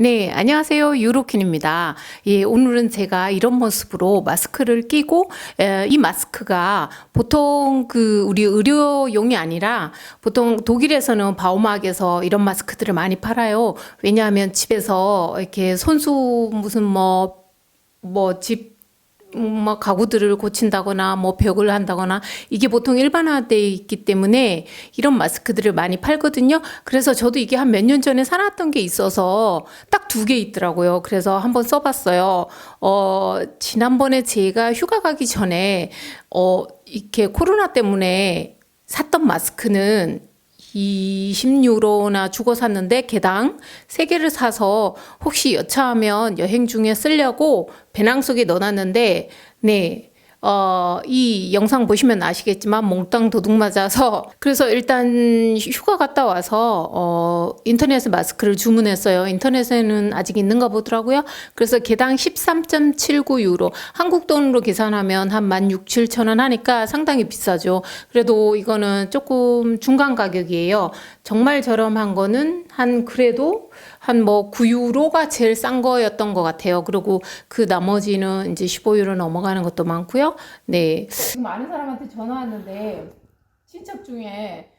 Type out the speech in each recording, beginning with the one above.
네, 안녕하세요. 유로킨입니다. 예, 오늘은 제가 이런 모습으로 마스크를 끼고, 이 마스크가 보통 우리 의료용이 아니라 보통 독일에서는 바우막에서 이런 마스크들을 많이 팔아요. 왜냐하면 집에서 이렇게 손수 무슨 집 가구들을 고친다거나 벽을 한다거나 이게 보통 일반화되어 있기 때문에 이런 마스크들을 많이 팔거든요. 그래서 저도 이게 한 몇 년 전에 사놨던 게 있어서 딱 2개 있더라고요. 그래서 한번 써봤어요. 지난번에 제가 휴가 가기 전에 이렇게 코로나 때문에 샀던 마스크는 20유로나 주고 샀는데 개당 3개를 사서 혹시 여차하면 여행 중에 쓰려고 배낭 속에 넣어놨는데 네. 이 영상 보시면 아시겠지만 몽땅 도둑 맞아서 그래서 일단 휴가 갔다 와서 인터넷에 마스크를 주문했어요. 인터넷에는 아직 있는가 보더라고요. 그래서 개당 13.79유로 한국 돈으로 계산하면 한 16,000-17,000원 하니까 상당히 비싸죠. 그래도 이거는 조금 중간 가격이에요. 정말 저렴한 거는 그래도 한 9유로가 제일 싼 거였던 것 같아요. 그리고 그 나머지는 이제 15유로 넘어가는 것도 많고요. 네. 지금 아는 사람한테 전화 왔는데 친척 중에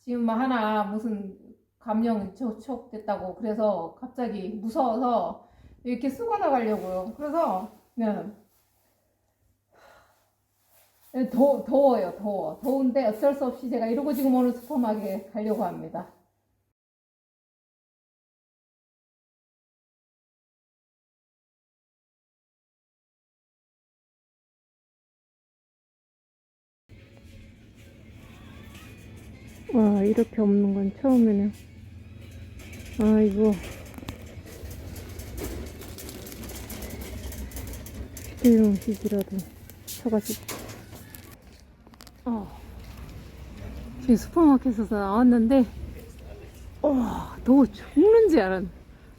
지금 하나 무슨 감염 접촉됐다고 그래서 갑자기 무서워서 이렇게 쓰고 나가려고요. 그래서 더워요. 더운데 어쩔 수 없이 제가 이러고 지금 오늘 슈퍼마켓에 가려고 합니다. 와, 이렇게 없는 건 처음이네요. 이거 휴대용 휴지라도 사가지고. 지금 슈퍼마켓에서 나왔는데, 더워 죽는지 알았네.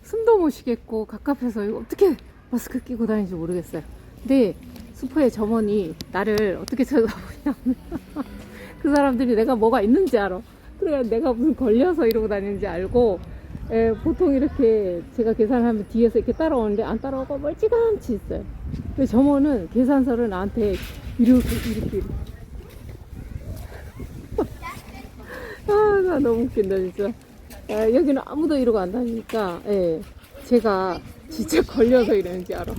숨도 못 쉬겠고, 갑갑해서 이거 어떻게 마스크 끼고 다니는지 모르겠어요. 근데 슈퍼의 점원이 나를 어떻게 쳐다보냐면, 그 사람들이 내가 뭐가 있는지 알아. 그래, 내가 무슨 걸려서 이러고 다니는지 알고, 보통 이렇게 제가 계산하면 뒤에서 이렇게 따라오는데 안 따라오고 멀찌감치 있어요. 근데 점원은 계산서를 나한테 이렇게. 나 너무 웃긴다, 진짜. 여기는 아무도 이러고 안 다니니까, 제가 진짜 걸려서 이러는지 알아.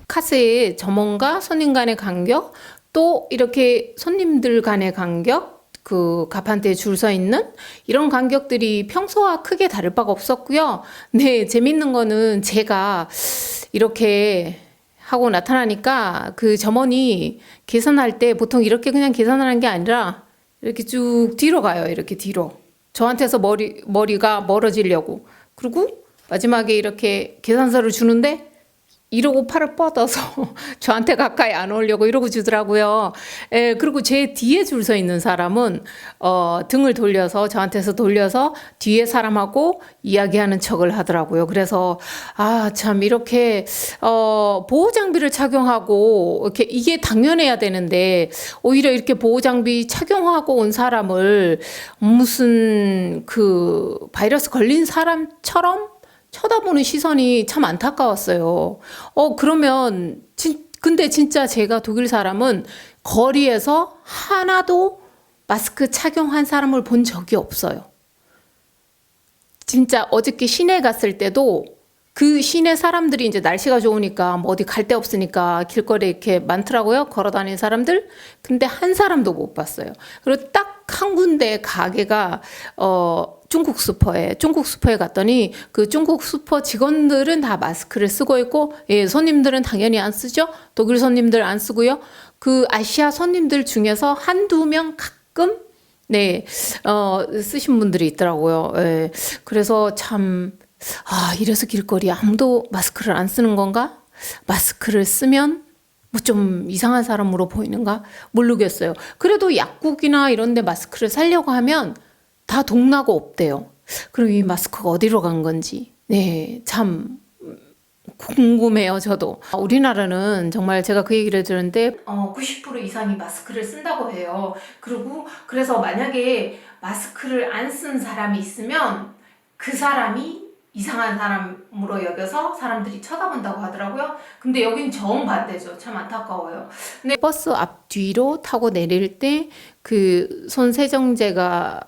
카스의 점원과 손님 간의 간격, 또 이렇게 손님들 간의 간격, 그 가판대에 줄 서 있는 이런 간격들이 평소와 크게 다를 바가 없었고요. 네, 재밌는 거는 제가 이렇게 하고 나타나니까 그 점원이 계산할 때 보통 이렇게 그냥 계산하는 게 아니라 이렇게 쭉 뒤로 가요. 이렇게 뒤로. 저한테서 머리가 멀어지려고. 그리고 마지막에 이렇게 계산서를 주는데 이러고 팔을 뻗어서 저한테 가까이 안 오려고 이러고 주더라고요. 그리고 제 뒤에 줄 서 있는 사람은 등을 돌려서 저한테서 돌려서 뒤에 사람하고 이야기하는 척을 하더라고요. 그래서 참 이렇게 보호 장비를 착용하고 이렇게 이게 당연해야 되는데 오히려 이렇게 보호 장비 착용하고 온 사람을 무슨 그 바이러스 걸린 사람처럼 쳐다보는 시선이 참 안타까웠어요. 그러면, 근데 진짜 제가 독일 사람은 거리에서 하나도 마스크 착용한 사람을 본 적이 없어요. 진짜 어저께 시내 갔을 때도 그 시내 사람들이 이제 날씨가 좋으니까 어디 갈 데 없으니까 길거리에 이렇게 많더라고요. 걸어 다니는 사람들. 근데 한 사람도 못 봤어요. 그리고 딱 한 군데 가게가, 중국 슈퍼에 갔더니 그 중국 슈퍼 직원들은 다 마스크를 쓰고 있고, 손님들은 당연히 안 쓰죠. 독일 손님들 안 쓰고요. 그 아시아 손님들 중에서 한두 명 가끔, 네, 쓰신 분들이 있더라고요. 그래서 참, 이래서 길거리에 아무도 마스크를 안 쓰는 건가? 마스크를 쓰면 좀 이상한 사람으로 보이는가? 모르겠어요. 그래도 약국이나 이런 데 마스크를 사려고 하면 다 동나고 없대요. 그럼 이 마스크가 어디로 간 건지. 네, 참 궁금해요, 저도. 우리나라는 정말 제가 그 얘기를 들었는데 90% 이상이 마스크를 쓴다고 해요. 그래서 만약에 마스크를 안 쓴 사람이 있으면 그 사람이 이상한 사람으로 여겨서 사람들이 쳐다본다고 하더라고요. 근데 여긴 정반대죠. 참 안타까워요. 근데 버스 앞뒤로 타고 내릴 때 그 손 세정제가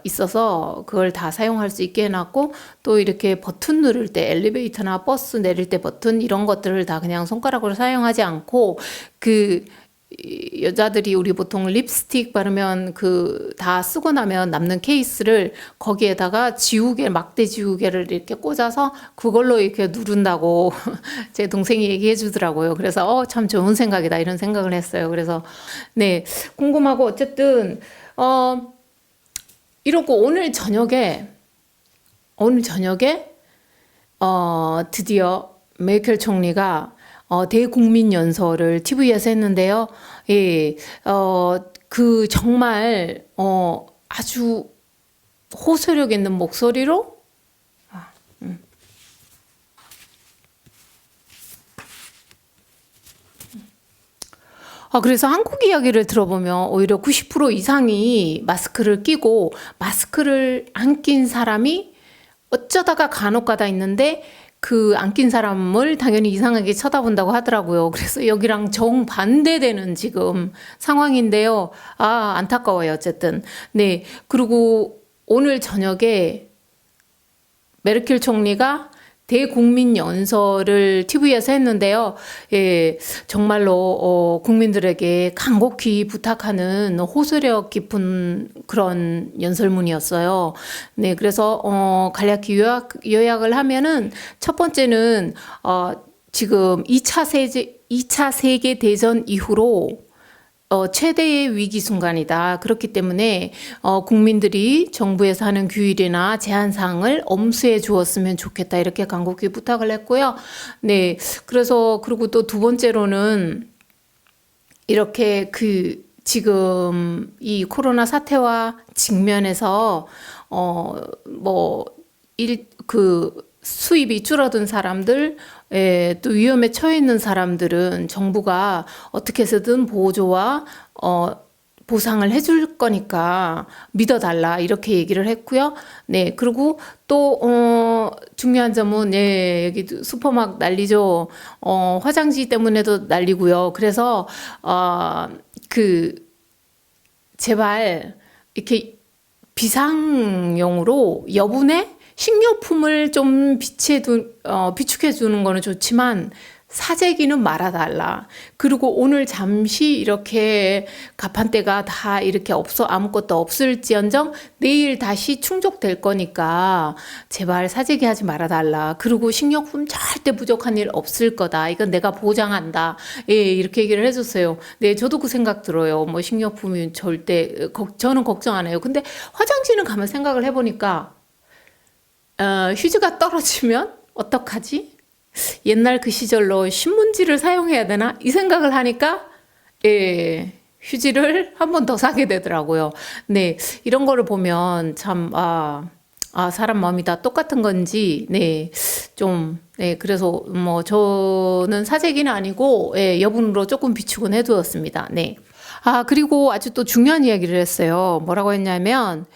있어서 그걸 다 사용할 수 있게 해놨고, 또 이렇게 버튼 누를 때 엘리베이터나 버스 내릴 때 버튼 이런 것들을 다 그냥 손가락으로 사용하지 않고, 그 여자들이 우리 보통 립스틱 바르면 그 다 쓰고 나면 남는 케이스를 거기에다가 지우개, 막대 지우개를 이렇게 꽂아서 그걸로 이렇게 누른다고 제 동생이 얘기해 주더라고요. 그래서 참 좋은 생각이다 이런 생각을 했어요. 그래서 네, 궁금하고 어쨌든 이러고 오늘 저녁에 드디어 메르켈 총리가 대국민 연설을 TV에서 했는데요. 예, 그 정말 아주 호소력 있는 목소리로 그래서 한국 이야기를 들어보면 오히려 90% 이상이 마스크를 끼고 마스크를 안 낀 사람이 어쩌다가 간혹가다 있는데 그 안 낀 사람을 당연히 이상하게 쳐다본다고 하더라고요. 그래서 여기랑 정반대되는 지금 상황인데요. 안타까워요. 어쨌든. 네. 그리고 오늘 저녁에 메르켈 총리가 대국민 연설을 TV에서 했는데요. 예, 정말로 국민들에게 간곡히 부탁하는 호소력 깊은 그런 연설문이었어요. 네, 그래서 간략히 요약을 하면은 첫 번째는 지금 2차 세계 대전 이후로 최대의 위기 순간이다. 그렇기 때문에 국민들이 정부에서 하는 규율이나 제한 사항을 엄수해 주었으면 좋겠다. 이렇게 간곡히 부탁을 했고요. 네, 그래서 그리고 또 두 번째로는 이렇게 지금 이 코로나 사태와 직면해서 수입이 줄어든 사람들, 또 위험에 처해 있는 사람들은 정부가 어떻게 해서든 보조와 보상을 해줄 거니까 믿어달라 이렇게 얘기를 했고요. 네, 그리고 또 중요한 점은 여기 슈퍼막 난리죠. 화장지 때문에도 난리고요. 그래서 제발 이렇게 비상용으로 여분의 식료품을 좀 비축해 주는 거는 좋지만 사재기는 말아달라. 그리고 오늘 잠시 이렇게 가판대가 다 이렇게 아무것도 없을지언정 내일 다시 충족될 거니까 제발 사재기 하지 말아달라. 그리고 식료품 절대 부족한 일 없을 거다. 이건 내가 보장한다. 예, 이렇게 얘기를 해줬어요. 네, 저도 그 생각 들어요. 뭐 식료품이 절대, 저는 걱정 안 해요. 근데 화장실은 가만 생각을 해보니까 휴지가 떨어지면 어떡하지? 옛날 그 시절로 신문지를 사용해야 되나? 이 생각을 하니까, 예, 휴지를 한 번 더 사게 되더라고요. 네, 이런 거를 보면 참, 사람 마음이 다 똑같은 건지, 네, 네, 그래서 뭐 저는 사재기는 아니고, 예, 여분으로 조금 비축은 해두었습니다. 네. 그리고 아주 또 중요한 이야기를 했어요. 뭐라고 했냐면,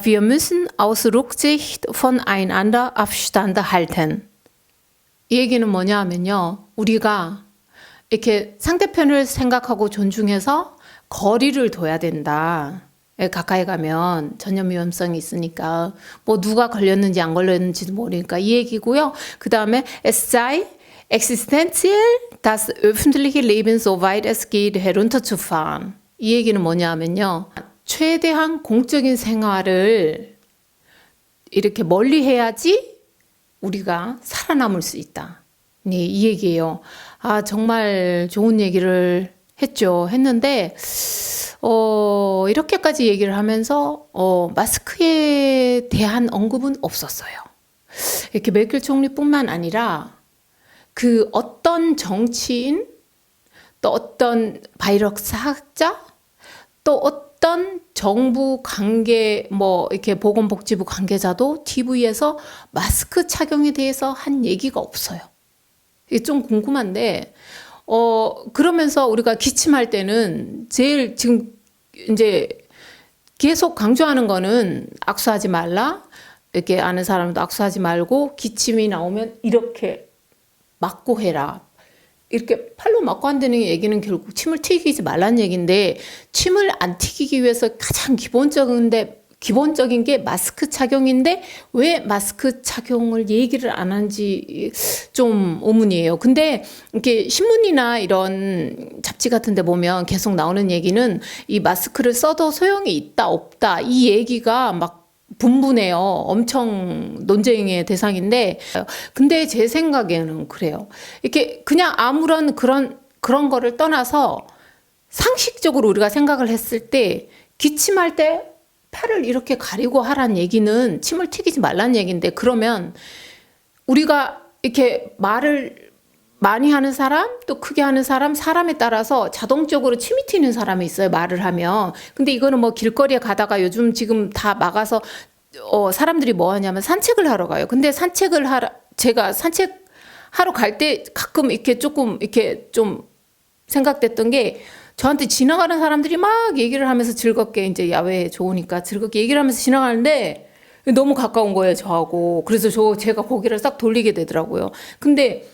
wir müssen aus Rücksicht voneinander Abstand halten. 이 얘기는 뭐냐 하면요. 우리가 이렇게 상대편을 생각하고 존중해서 거리를 둬야 된다. 가까이 가면 전염 위험성이 있으니까 뭐 누가 걸렸는지 안 걸렸는지도 모르니까 이 얘기고요. 그 다음에 es sei existenziell, das öffentliche Leben so weit es geht herunterzufahren. 이 얘기는 뭐냐 하면요. 최대한 공적인 생활을 이렇게 멀리 해야지 우리가 살아남을 수 있다. 네, 이 얘기예요. 정말 좋은 얘기를 했는데, 이렇게까지 얘기를 하면서, 마스크에 대한 언급은 없었어요. 이렇게 메르켈 총리뿐만 아니라, 그 어떤 정치인, 또 어떤 바이러스 학자, 또 어떤 정부 관계, 이렇게 보건복지부 관계자도 TV에서 마스크 착용에 대해서 한 얘기가 없어요. 이게 좀 궁금한데, 그러면서 우리가 기침할 때는 제일 지금 이제 계속 강조하는 거는 악수하지 말라, 이렇게 아는 사람도 악수하지 말고 기침이 나오면 이렇게 막고 해라. 이렇게 팔로 막고 한다는 얘기는 결국 침을 튀기지 말라는 얘기인데 침을 안 튀기기 위해서 가장 기본적인 게 마스크 착용인데 왜 마스크 착용을 얘기를 안 하는지 좀 의문이에요. 근데 이렇게 신문이나 이런 잡지 같은 데 보면 계속 나오는 얘기는 이 마스크를 써도 소용이 있다 없다 이 얘기가 막 분분해요. 엄청 논쟁의 대상인데 근데 제 생각에는 그래요. 이렇게 그냥 아무런 그런 거를 떠나서 상식적으로 우리가 생각을 했을 때 기침할 때 팔을 이렇게 가리고 하라는 얘기는 침을 튀기지 말라는 얘기인데 그러면 우리가 이렇게 말을 많이 하는 사람 또 크게 하는 사람에 따라서 자동적으로 침이 튀는 사람이 있어요. 말을 하면. 근데 이거는 뭐 길거리에 가다가 요즘 지금 다 막아서 사람들이 뭐 하냐면 산책을 하러 가요. 근데 제가 산책하러 갈 때 가끔 이렇게 조금 이렇게 좀 생각됐던 게 저한테 지나가는 사람들이 막 얘기를 하면서 즐겁게 이제 야외에 좋으니까 즐겁게 얘기를 하면서 지나가는데 너무 가까운 거예요, 저하고. 그래서 제가 고개를 싹 돌리게 되더라고요. 근데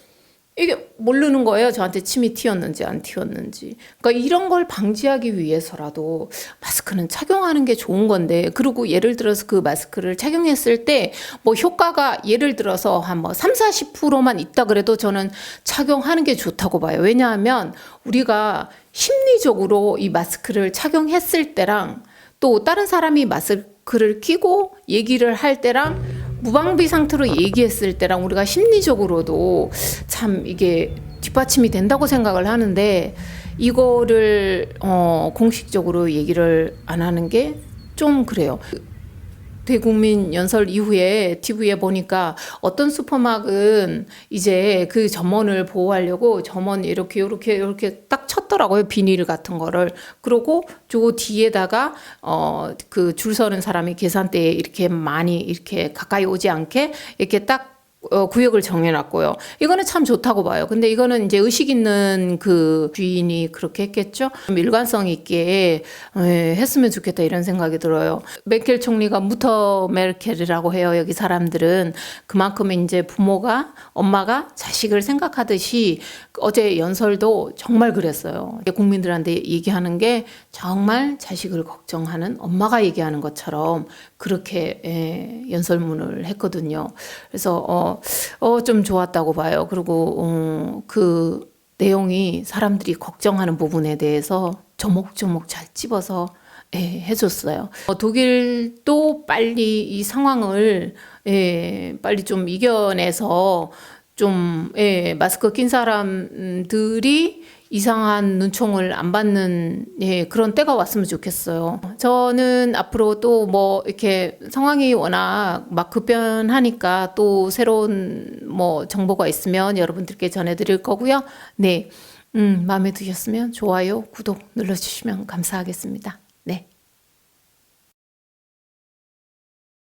이게 모르는 거예요. 저한테 침이 튀었는지 안 튀었는지. 그러니까 이런 걸 방지하기 위해서라도 마스크는 착용하는 게 좋은 건데, 그리고 예를 들어서 그 마스크를 착용했을 때 뭐 효과가 예를 들어서 한 뭐 3, 40%만 있다 그래도 저는 착용하는 게 좋다고 봐요. 왜냐하면 우리가 심리적으로 이 마스크를 착용했을 때랑 또 다른 사람이 마스크를 끼고 얘기를 할 때랑 무방비 상태로 얘기했을 때랑 우리가 심리적으로도 참 이게 뒷받침이 된다고 생각을 하는데 이거를 공식적으로 얘기를 안 하는 게 좀 그래요. 대국민 연설 이후에 TV에 보니까 어떤 슈퍼마켓은 이제 그 점원을 보호하려고 점원 이렇게 딱 쳤더라고요. 비닐 같은 거를. 그러고 저 뒤에다가 그 줄 서는 사람이 계산대에 이렇게 많이 이렇게 가까이 오지 않게 이렇게 딱 구역을 정해놨고요. 이거는 참 좋다고 봐요. 근데 이거는 이제 의식 있는 그 주인이 그렇게 했겠죠. 좀 일관성 있게 했으면 좋겠다 이런 생각이 들어요. 메켈 총리가 무터 메르켈이라고 해요. 여기 사람들은 그만큼 이제 엄마가 자식을 생각하듯이 어제 연설도 정말 그랬어요. 국민들한테 얘기하는 게 정말 자식을 걱정하는 엄마가 얘기하는 것처럼 그렇게 연설문을 했거든요. 그래서 좀 좋았다고 봐요. 그리고 그 내용이 사람들이 걱정하는 부분에 대해서 조목조목 잘 찝어서 해줬어요. 독일도 빨리 이 상황을 빨리 좀 이겨내서 좀 마스크 낀 사람들이 이상한 눈총을 안 받는 그런 때가 왔으면 좋겠어요. 저는 앞으로 또 뭐 이렇게 상황이 워낙 막 급변하니까 또 새로운 뭐 정보가 있으면 여러분들께 전해드릴 거고요. 네, 마음에 드셨으면 좋아요, 구독 눌러주시면 감사하겠습니다.